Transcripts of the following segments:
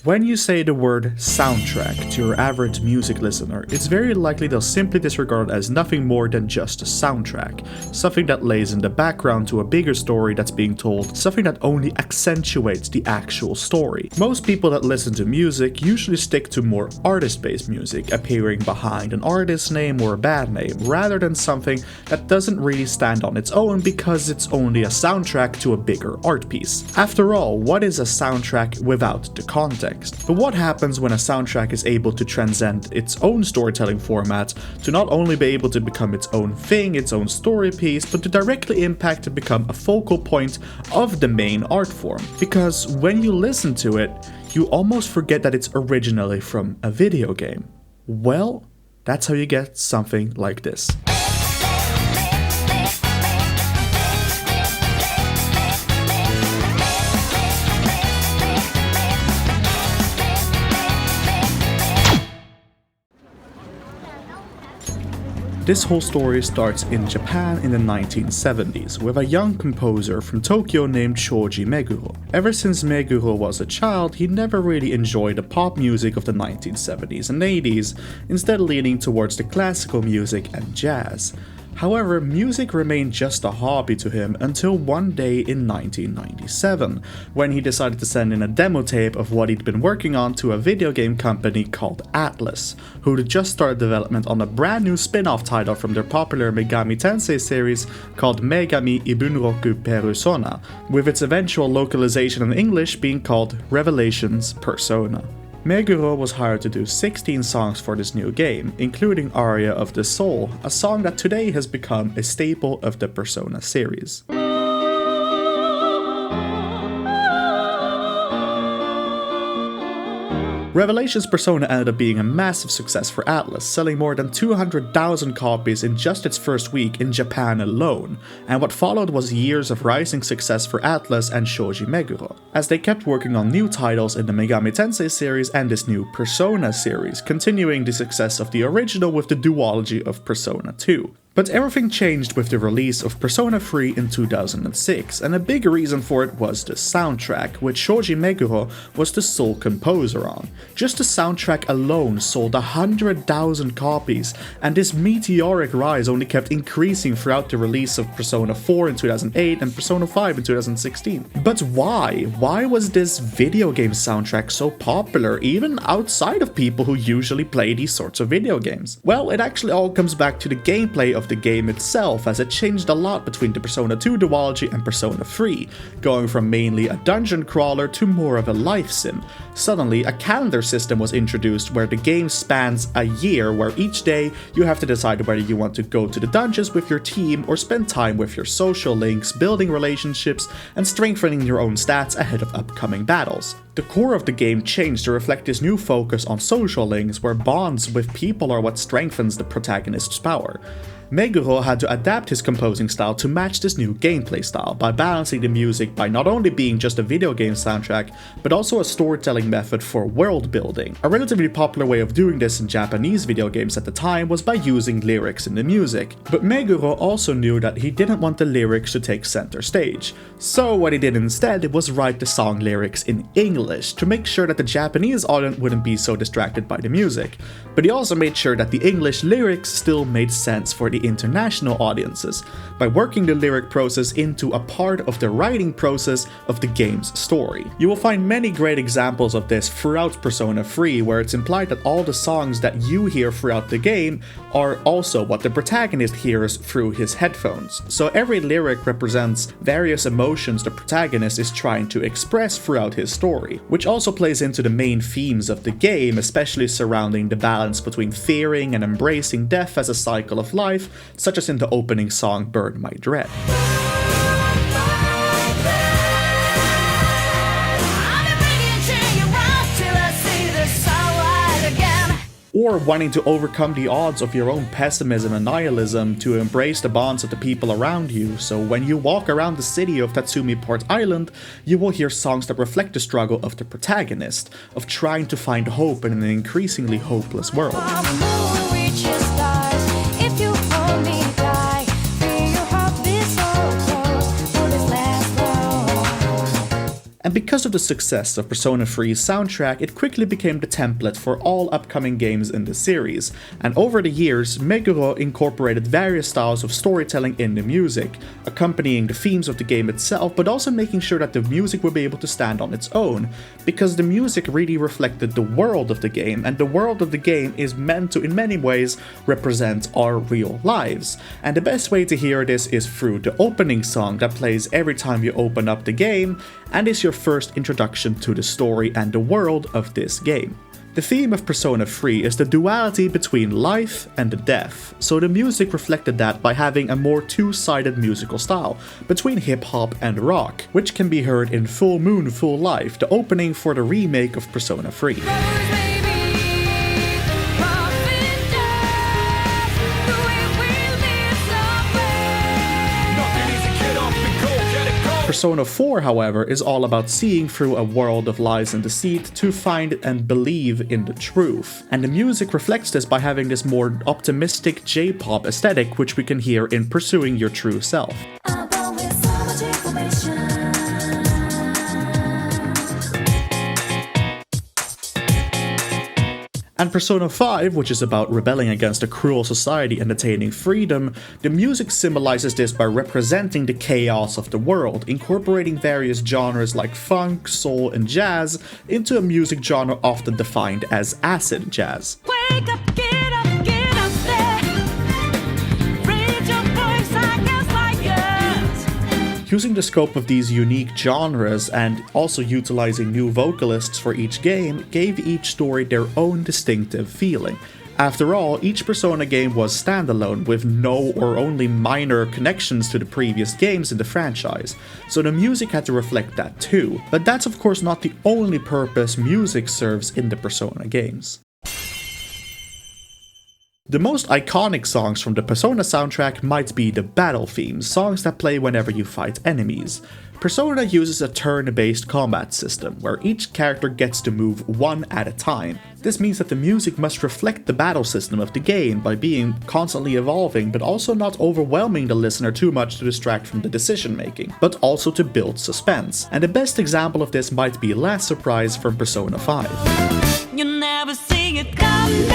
When you say the word soundtrack to your average music listener, it's very likely they'll simply disregard it as nothing more than just a soundtrack, something that lays in the background to a bigger story that's being told, something that only accentuates the actual story. Most people that listen to music usually stick to more artist-based music, appearing behind an artist's name or a band name, rather than something that doesn't really stand on its own because it's only a soundtrack to a bigger art piece. After all, what is a soundtrack without the context? But what happens when a soundtrack is able to transcend its own storytelling format to not only be able to become its own thing, its own story piece, but to directly impact and become a focal point of the main art form? Because when you listen to it, you almost forget that it's originally from a video game. Well, that's how you get something like this. This whole story starts in Japan in the 1970s, with a young composer from Tokyo named Shoji Meguro. Ever since Meguro was a child, he never really enjoyed the pop music of the 1970s and 80s, instead leaning towards the classical music and jazz. However, music remained just a hobby to him until one day in 1997, when he decided to send in a demo tape of what he'd been working on to a video game company called Atlus, who'd just started development on a brand new spin-off title from their popular Megami Tensei series called Megami Ibunroku Persona, with its eventual localization in English being called Revelations Persona. Meguro was hired to do 16 songs for this new game, including Aria of the Soul, a song that today has become a staple of the Persona series. Revelations Persona ended up being a massive success for Atlus, selling more than 200,000 copies in just its first week in Japan alone, and what followed was years of rising success for Atlus and Shoji Meguro, as they kept working on new titles in the Megami Tensei series and this new Persona series, continuing the success of the original with the duology of Persona 2. But everything changed with the release of Persona 3 in 2006, and a big reason for it was the soundtrack, which Shoji Meguro was the sole composer on. Just the soundtrack alone sold 100,000 copies, and this meteoric rise only kept increasing throughout the release of Persona 4 in 2008 and Persona 5 in 2016. But why? Why was this video game soundtrack so popular, even outside of people who usually play these sorts of video games? Well, it actually all comes back to the gameplay of the game itself, as it changed a lot between the Persona 2 duology and Persona 3, going from mainly a dungeon crawler to more of a life sim. Suddenly, a calendar system was introduced where the game spans a year, where each day you have to decide whether you want to go to the dungeons with your team or spend time with your social links, building relationships, and strengthening your own stats ahead of upcoming battles. The core of the game changed to reflect this new focus on social links, where bonds with people are what strengthens the protagonist's power. Meguro had to adapt his composing style to match this new gameplay style by balancing the music by not only being just a video game soundtrack, but also a storytelling method for world building. A relatively popular way of doing this in Japanese video games at the time was by using lyrics in the music, but Meguro also knew that he didn't want the lyrics to take center stage. So what he did instead was write the song lyrics in English to make sure that the Japanese audience wouldn't be so distracted by the music, but he also made sure that the English lyrics still made sense for the international audiences, by working the lyric process into a part of the writing process of the game's story. You will find many great examples of this throughout Persona 3, where it's implied that all the songs that you hear throughout the game are also what the protagonist hears through his headphones. So every lyric represents various emotions the protagonist is trying to express throughout his story, which also plays into the main themes of the game, especially surrounding the balance between fearing and embracing death as a cycle of life, such as in the opening song Burn My Dread. Or wanting to overcome the odds of your own pessimism and nihilism to embrace the bonds of the people around you, so when you walk around the city of Tatsumi Port Island, you will hear songs that reflect the struggle of the protagonist, of trying to find hope in an increasingly hopeless world. And because of the success of Persona 3's soundtrack, it quickly became the template for all upcoming games in the series, and over the years, Meguro incorporated various styles of storytelling in the music, accompanying the themes of the game itself, but also making sure that the music would be able to stand on its own, because the music really reflected the world of the game, and the world of the game is meant to, in many ways, represent our real lives. And the best way to hear this is through the opening song that plays every time you open up the game, and is your first introduction to the story and the world of this game. The theme of Persona 3 is the duality between life and death, so the music reflected that by having a more two-sided musical style, between hip-hop and rock, which can be heard in Full Moon Full Life, the opening for the remake of Persona 3. Persona 4, however, is all about seeing through a world of lies and deceit to find and believe in the truth. And the music reflects this by having this more optimistic J-pop aesthetic, which we can hear in Pursuing Your True Self. And Persona 5, which is about rebelling against a cruel society and attaining freedom, the music symbolizes this by representing the chaos of the world, incorporating various genres like funk, soul, and jazz into a music genre often defined as acid jazz. Wake up, get up, get up there. Raise your voice, I guess like yours. Using the scope of these unique genres and also utilizing new vocalists for each game gave each story their own distinctive feeling. After all, each Persona game was standalone with no or only minor connections to the previous games in the franchise, so the music had to reflect that too. But that's of course not the only purpose music serves in the Persona games. The most iconic songs from the Persona soundtrack might be the battle themes, songs that play whenever you fight enemies. Persona uses a turn-based combat system, where each character gets to move one at a time. This means that the music must reflect the battle system of the game by being constantly evolving, but also not overwhelming the listener too much to distract from the decision making, but also to build suspense. And the best example of this might be Last Surprise from Persona 5. You never see it coming.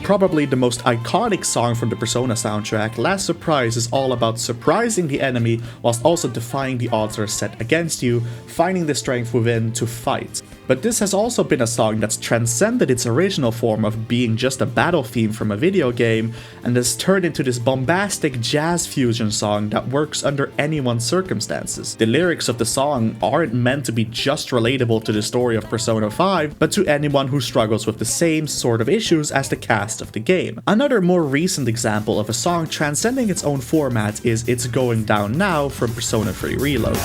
Probably the most iconic song from the Persona soundtrack, Last Surprise is all about surprising the enemy whilst also defying the odds that are set against you, finding the strength within to fight. But this has also been a song that's transcended its original form of being just a battle theme from a video game and has turned into this bombastic jazz fusion song that works under anyone's circumstances. The lyrics of the song aren't meant to be just relatable to the story of Persona 5, but to anyone who struggles with the same sort of issues as the cast of the game. Another more recent example of a song transcending its own format is It's Going Down Now from Persona 3 Reload.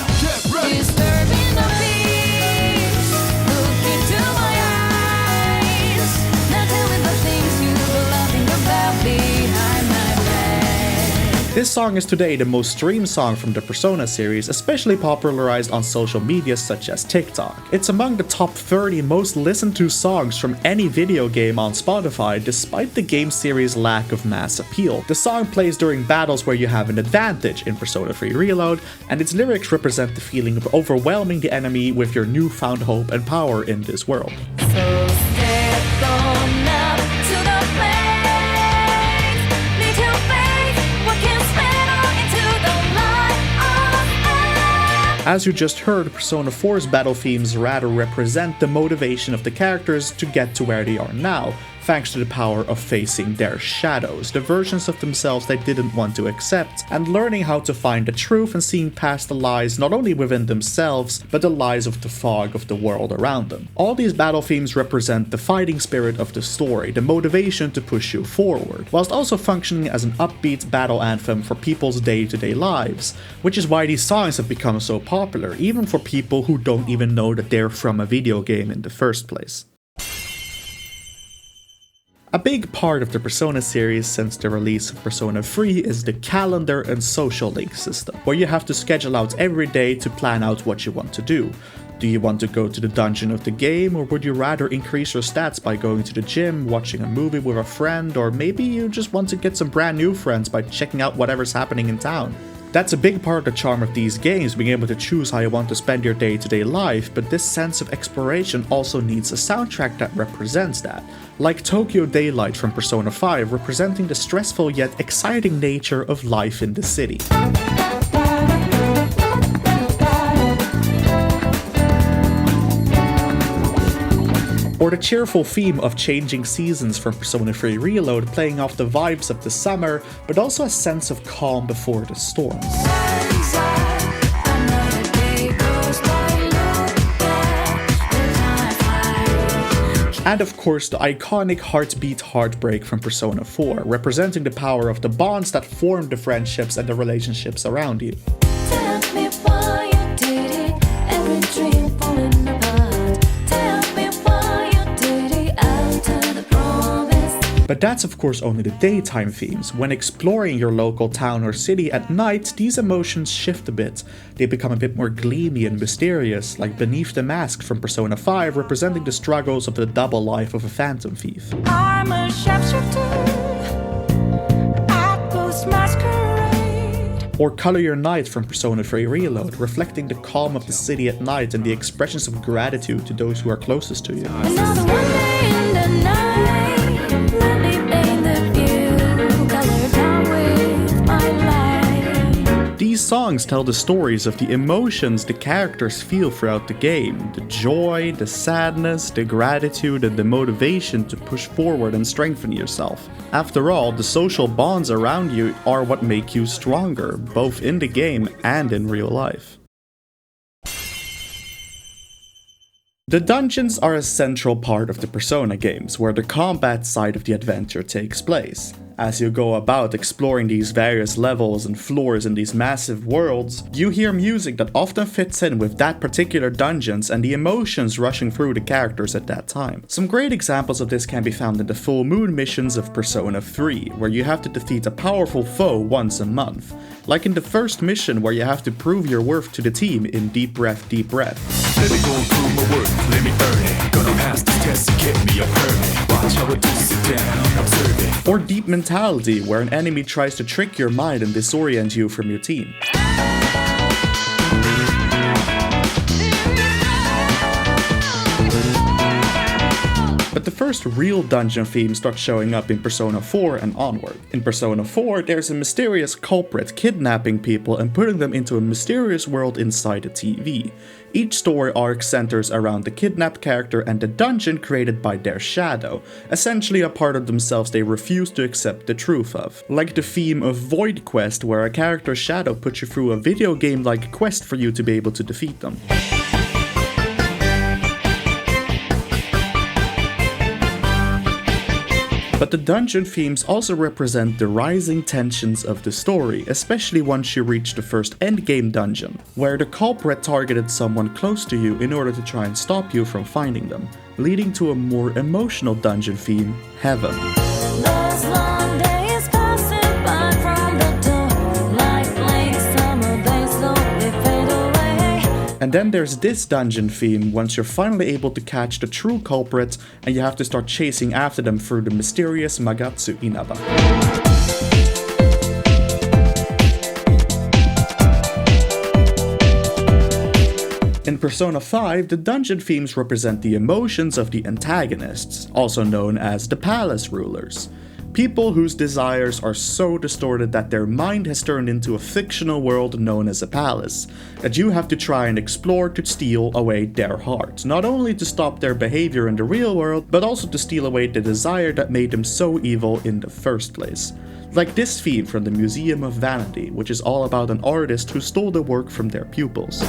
This song is today the most streamed song from the Persona series, especially popularized on social media such as TikTok. It's among the top 30 most listened to songs from any video game on Spotify, despite the game series' lack of mass appeal. The song plays during battles where you have an advantage in Persona 3 Reload, and its lyrics represent the feeling of overwhelming the enemy with your newfound hope and power in this world. So step on up to the place. Need your faith, what can spin on into the light of As you just heard, Persona 4's battle themes rather represent the motivation of the characters to get to where they are now, thanks to the power of facing their shadows, the versions of themselves they didn't want to accept, and learning how to find the truth and seeing past the lies not only within themselves, but the lies of the fog of the world around them. All these battle themes represent the fighting spirit of the story, the motivation to push you forward, whilst also functioning as an upbeat battle anthem for people's day-to-day lives, which is why these songs have become so popular, even for people who don't even know that they're from a video game in the first place. A big part of the Persona series since the release of Persona 3 is the calendar and social link system, where you have to schedule out every day to plan out what you want to do. Do you want to go to the dungeon of the game, or would you rather increase your stats by going to the gym, watching a movie with a friend, or maybe you just want to get some brand new friends by checking out whatever's happening in town? That's a big part of the charm of these games, being able to choose how you want to spend your day-to-day life, but this sense of exploration also needs a soundtrack that represents that, like Tokyo Daylight from Persona 5, representing the stressful yet exciting nature of life in the city. Or the cheerful theme of changing seasons from Persona 3 Reload, playing off the vibes of the summer, but also a sense of calm before the storms. And of course the iconic Heartbeat Heartbreak from Persona 4, representing the power of the bonds that form the friendships and the relationships around you. Tell me why you did it, every dream falling apart. Tell me why you did it after the promise. But that's of course only the daytime themes. When exploring your local town or city at night, these emotions shift a bit. They become a bit more gleamy and mysterious, like Beneath the Mask from Persona 5, representing the struggles of the double life of a phantom thief. I'm a sharpshooter at Ghost Masquerade. Or Color Your Night from Persona 3 Reload, reflecting the calm of the city at night and the expressions of gratitude to those who are closest to you. Another one day in the night, let me paint the view, color down with my light. These songs tell the stories of the emotions the characters feel throughout the game, the joy, the sadness, the gratitude, and the motivation to push forward and strengthen yourself. After all, the social bonds around you are what make you stronger, both in the game and in real life. The dungeons are a central part of the Persona games, where the combat side of the adventure takes place. As you go about exploring these various levels and floors in these massive worlds, you hear music that often fits in with that particular dungeons and the emotions rushing through the characters at that time. Some great examples of this can be found in the Full Moon missions of Persona 3, where you have to defeat a powerful foe once a month. Like in the first mission where you have to prove your worth to the team in Deep Breath, Deep Breath. Let me go and prove my worth, let me earn it. Gonna pass this test and get me a permit. Watch how I do, sit down, observe it. Or Deep Mentality, where an enemy tries to trick your mind and disorient you from your team. But the first real dungeon themes start showing up in Persona 4 and onward. In Persona 4, there's a mysterious culprit kidnapping people and putting them into a mysterious world inside a TV. Each story arc centers around the kidnapped character and the dungeon created by their shadow, essentially a part of themselves they refuse to accept the truth of. Like the theme of Void Quest, where a character's shadow puts you through a video game-like quest for you to be able to defeat them. But the dungeon themes also represent the rising tensions of the story, especially once you reach the first endgame dungeon, where the culprit targeted someone close to you in order to try and stop you from finding them, leading to a more emotional dungeon theme, Heaven. Those long days passing by from the door, like late summer, they slowly fade away. And then there's this dungeon theme once you're finally able to catch the true culprit and you have to start chasing after them through the mysterious Magatsu Inaba. In Persona 5, the dungeon themes represent the emotions of the antagonists, also known as the Palace Rulers. People whose desires are so distorted that their mind has turned into a fictional world known as a palace, that you have to try and explore to steal away their heart, not only to stop their behavior in the real world, but also to steal away the desire that made them so evil in the first place. Like this theme from the Museum of Vanity, which is all about an artist who stole the work from their pupils.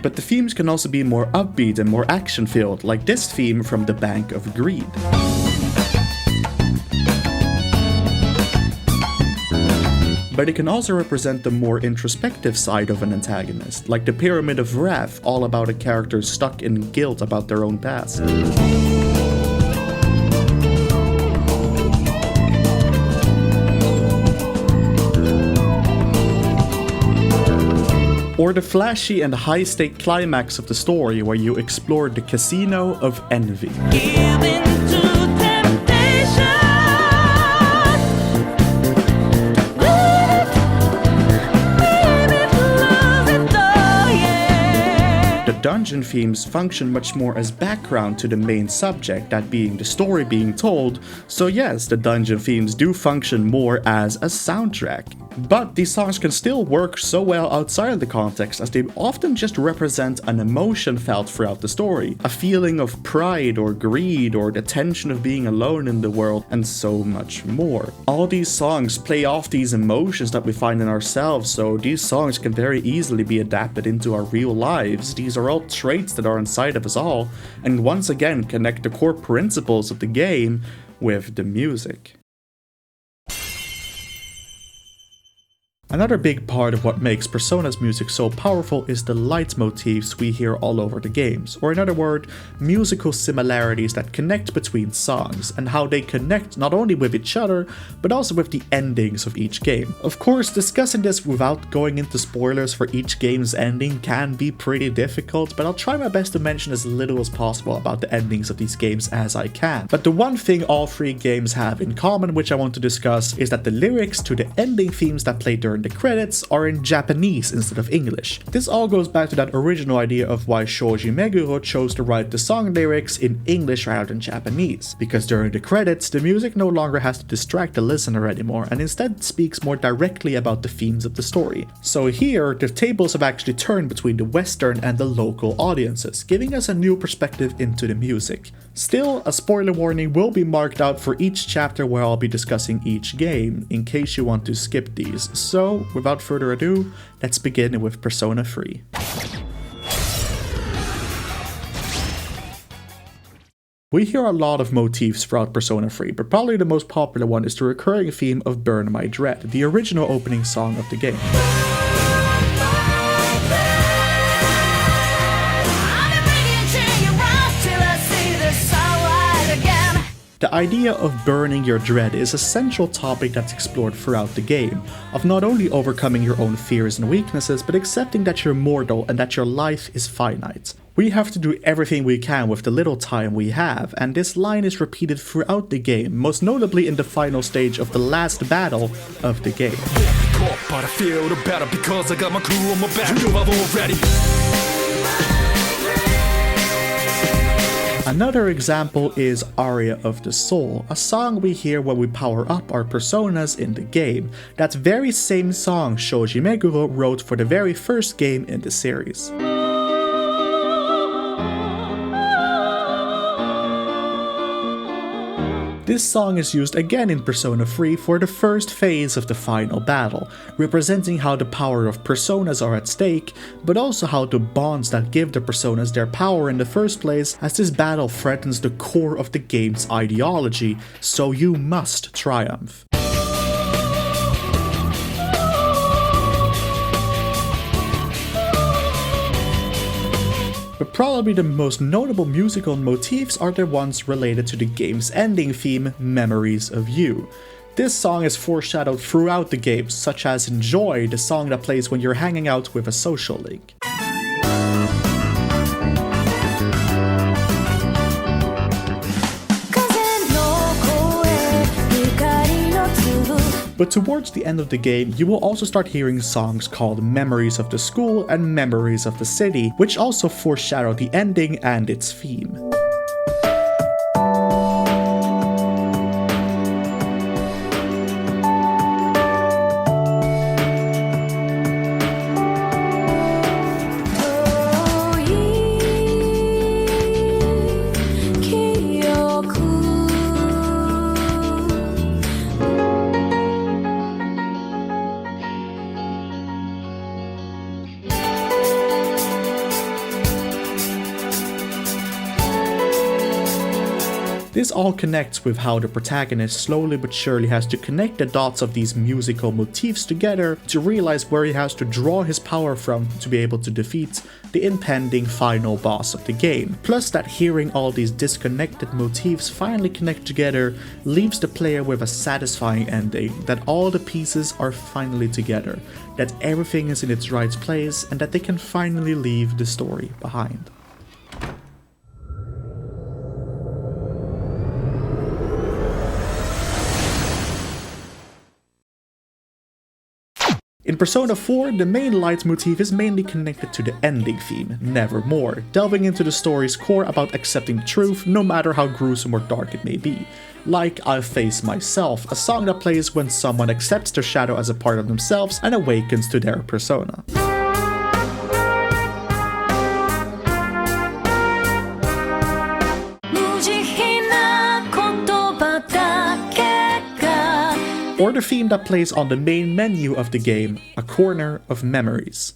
But the themes can also be more upbeat and more action-filled, like this theme from The Bank of Greed. But it can also represent the more introspective side of an antagonist, like the Pyramid of Wrath, all about a character stuck in guilt about their own past. or the flashy and high-stake climax of the story where you explore the Casino of Envy. Give in to temptation. Baby, lose it all, yeah. The dungeon themes function much more as background to the main subject, that being the story being told, so yes, the dungeon themes do function more as a soundtrack. But these songs can still work so well outside of the context, as they often just represent an emotion felt throughout the story, a feeling of pride or greed or the tension of being alone in the world, and so much more. All these songs play off these emotions that we find in ourselves, so these songs can very easily be adapted into our real lives. These are all traits that are inside of us all, and once again connect the core principles of the game with the music. Another big part of what makes Persona's music so powerful is the leitmotifs we hear all over the games, or in other words, musical similarities that connect between songs, and how they connect not only with each other, but also with the endings of each game. Of course, discussing this without going into spoilers for each game's ending can be pretty difficult, but I'll try my best to mention as little as possible about the endings of these games as I can. But the one thing all three games have in common, which I want to discuss, is that the lyrics to the ending themes that play during the credits are in Japanese instead of English. This all goes back to that original idea of why Shoji Meguro chose to write the song lyrics in English rather than Japanese, because during the credits the music no longer has to distract the listener anymore and instead speaks more directly about the themes of the story. So here the tables have actually turned between the Western and the local audiences, giving us a new perspective into the music. Still, a spoiler warning will be marked out for each chapter where I'll be discussing each game, in case you want to skip these. So, without further ado, let's begin with Persona 3. We hear a lot of motifs throughout Persona 3, but probably the most popular one is the recurring theme of Burn My Dread, the original opening song of the game. The idea of burning your dread is a central topic that's explored throughout the game, of not only overcoming your own fears and weaknesses, but accepting that you're mortal and that your life is finite. We have to do everything we can with the little time we have, and this line is repeated throughout the game, most notably in the final stage of the last battle of the game. But I feel the better because I got my crew on my back. You know I've already. Another example is Aria of the Soul, a song we hear when we power up our personas in the game. That very same song Shoji Meguro wrote for the very first game in the series. This song is used again in Persona 3 for the first phase of the final battle, representing how the power of personas are at stake, but also how the bonds that give the personas their power in the first place, as this battle threatens the core of the game's ideology, so you must triumph. But probably the most notable musical motifs are the ones related to the game's ending theme, Memories of You. This song is foreshadowed throughout the game, such as in Joy, the song that plays when you're hanging out with a social link. But towards the end of the game, you will also start hearing songs called Memories of the School and Memories of the City, which also foreshadow the ending and its theme. This all connects with how the protagonist slowly but surely has to connect the dots of these musical motifs together to realize where he has to draw his power from to be able to defeat the impending final boss of the game. Plus that hearing all these disconnected motifs finally connect together leaves the player with a satisfying ending, that all the pieces are finally together, that everything is in its right place, and that they can finally leave the story behind. In Persona 4, the main leitmotif is mainly connected to the ending theme, Nevermore, delving into the story's core about accepting the truth no matter how gruesome or dark it may be. Like I Face Myself, a song that plays when someone accepts their shadow as a part of themselves and awakens to their persona. Or the theme that plays on the main menu of the game, A Corner of Memories.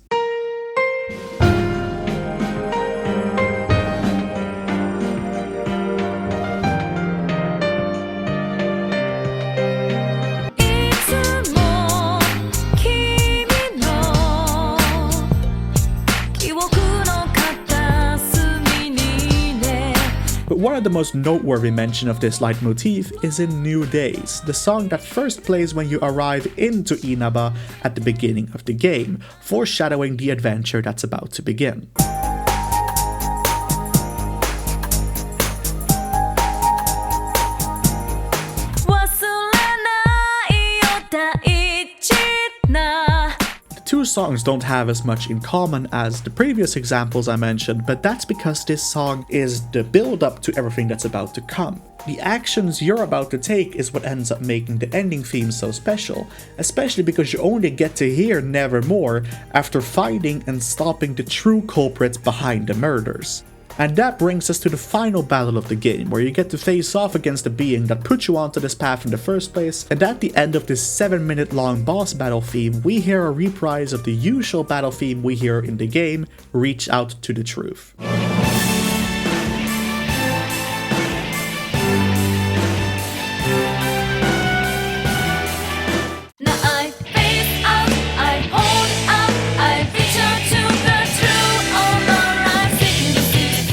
But one of the most noteworthy mention of this leitmotif is in New Days, the song that first plays when you arrive into Inaba at the beginning of the game, foreshadowing the adventure that's about to begin. Two songs don't have as much in common as the previous examples I mentioned, but that's because this song is the build-up to everything that's about to come. The actions you're about to take is what ends up making the ending theme so special, especially because you only get to hear Nevermore after finding and stopping the true culprits behind the murders. And that brings us to the final battle of the game, where you get to face off against the being that put you onto this path in the first place, and at the end of this 7-minute long boss battle theme, we hear a reprise of the usual battle theme we hear in the game, Reach Out to the Truth.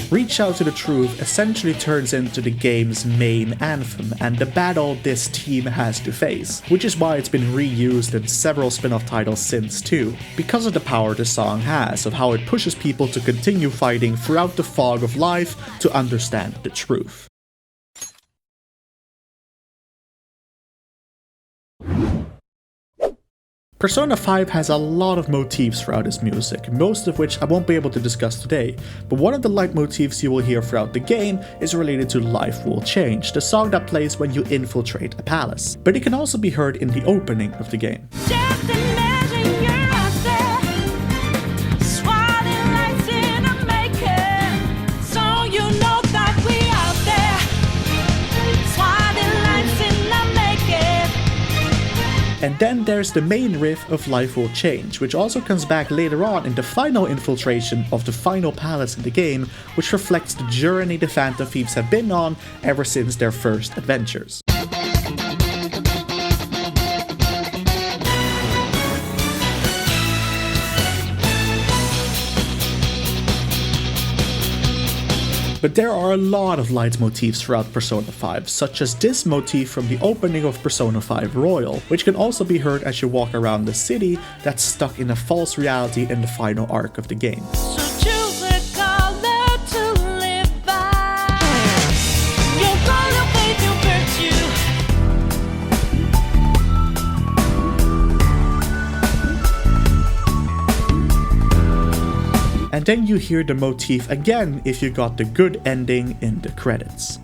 Reach Out to the Truth essentially turns into the game's main anthem and the battle this team has to face, which is why it's been reused in several spin-off titles since too, because of the power the song has of how it pushes people to continue fighting throughout the fog of life to understand the truth. Persona 5 has a lot of motifs throughout its music, most of which I won't be able to discuss today, but one of the leitmotifs you will hear throughout the game is related to Life Will Change, the song that plays when you infiltrate a palace. But it can also be heard in the opening of the game. And then there's the main riff of Life Will Change, which also comes back later on in the final infiltration of the final palace in the game, which reflects the journey the Phantom Thieves have been on ever since their first adventures. But there are a lot of leitmotifs throughout Persona 5, such as this motif from the opening of Persona 5 Royal, which can also be heard as you walk around the city that's stuck in a false reality in the final arc of the game. And then you hear the motif again if you got the good ending in the credits.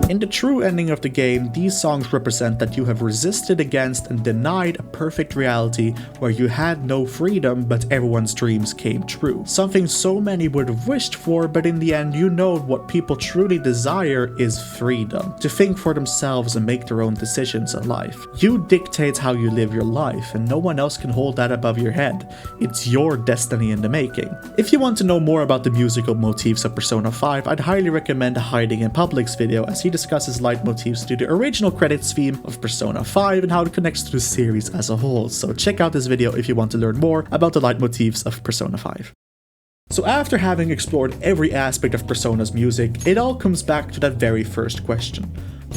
In the true ending of the game, these songs represent that you have resisted against and denied a perfect reality where you had no freedom but everyone's dreams came true. Something so many would have wished for, but in the end you know what people truly desire is freedom. To think for themselves and make their own decisions in life. You dictate how you live your life and no one else can hold that above your head. It's your destiny in the making. If you want to know more about the musical motifs of Persona 5, I'd highly recommend Hiding in Public's video as he discusses leitmotifs to the original credits theme of Persona 5 and how it connects to the series as a whole, so check out this video if you want to learn more about the leitmotifs of Persona 5. So after having explored every aspect of Persona's music, it all comes back to that very first question.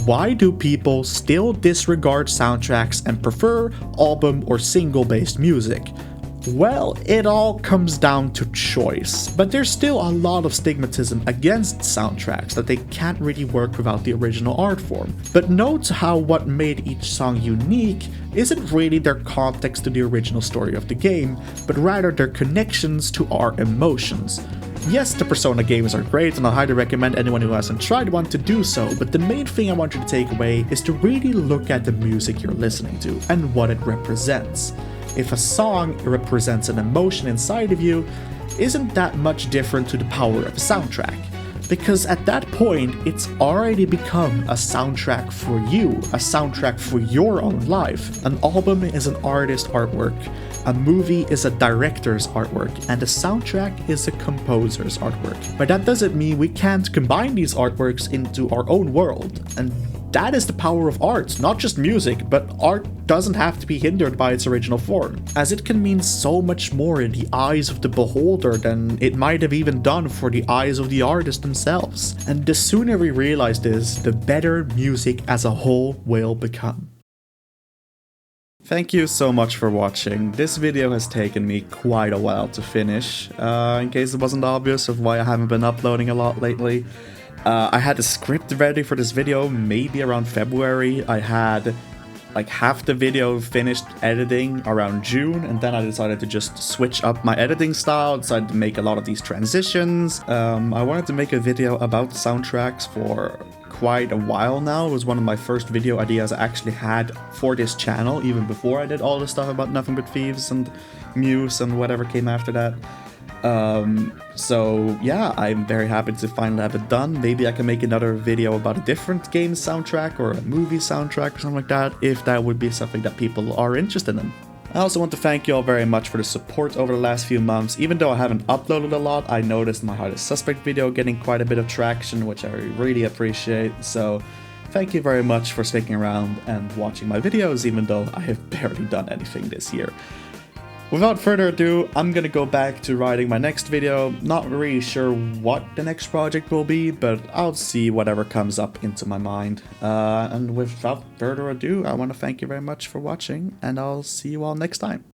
Why do people still disregard soundtracks and prefer album or single-based music? Well, it all comes down to choice, but there's still a lot of stigmatism against soundtracks that they can't really work without the original art form. But note how what made each song unique isn't really their context to the original story of the game, but rather their connections to our emotions. Yes, the Persona games are great and I highly recommend anyone who hasn't tried one to do so, but the main thing I want you to take away is to really look at the music you're listening to and what it represents. If a song represents an emotion inside of you, isn't that much different to the power of a soundtrack? Because at that point, it's already become a soundtrack for you, a soundtrack for your own life. An album is an artist's artwork, a movie is a director's artwork, and a soundtrack is a composer's artwork. But that doesn't mean we can't combine these artworks into our own world, and that is the power of art, not just music, but art doesn't have to be hindered by its original form, as it can mean so much more in the eyes of the beholder than it might have even done for the eyes of the artist themselves. And the sooner we realize this, the better music as a whole will become. Thank you so much for watching. This video has taken me quite a while to finish, in case it wasn't obvious of why I haven't been uploading a lot lately. I had the script ready for this video maybe around February. I had like half the video finished editing around June, and then I decided to just switch up my editing style, decided to make a lot of these transitions. I wanted to make a video about soundtracks for quite a while now. It was one of my first video ideas I actually had for this channel, even before I did all the stuff about Nothing But Thieves and Muse and whatever came after that. So yeah, I'm very happy to finally have it done. Maybe I can make another video about a different game soundtrack or a movie soundtrack or something like that, if that would be something that people are interested in. I also want to thank you all very much for the support over the last few months. Even though I haven't uploaded a lot, I noticed my Hardest Suspect video getting quite a bit of traction, which I really appreciate. So thank you very much for sticking around and watching my videos, even though I have barely done anything this year. Without further ado, I'm gonna go back to writing my next video. Not really sure what the next project will be, but I'll see whatever comes up into my mind. And without further ado, I want to thank you very much for watching, and I'll see you all next time.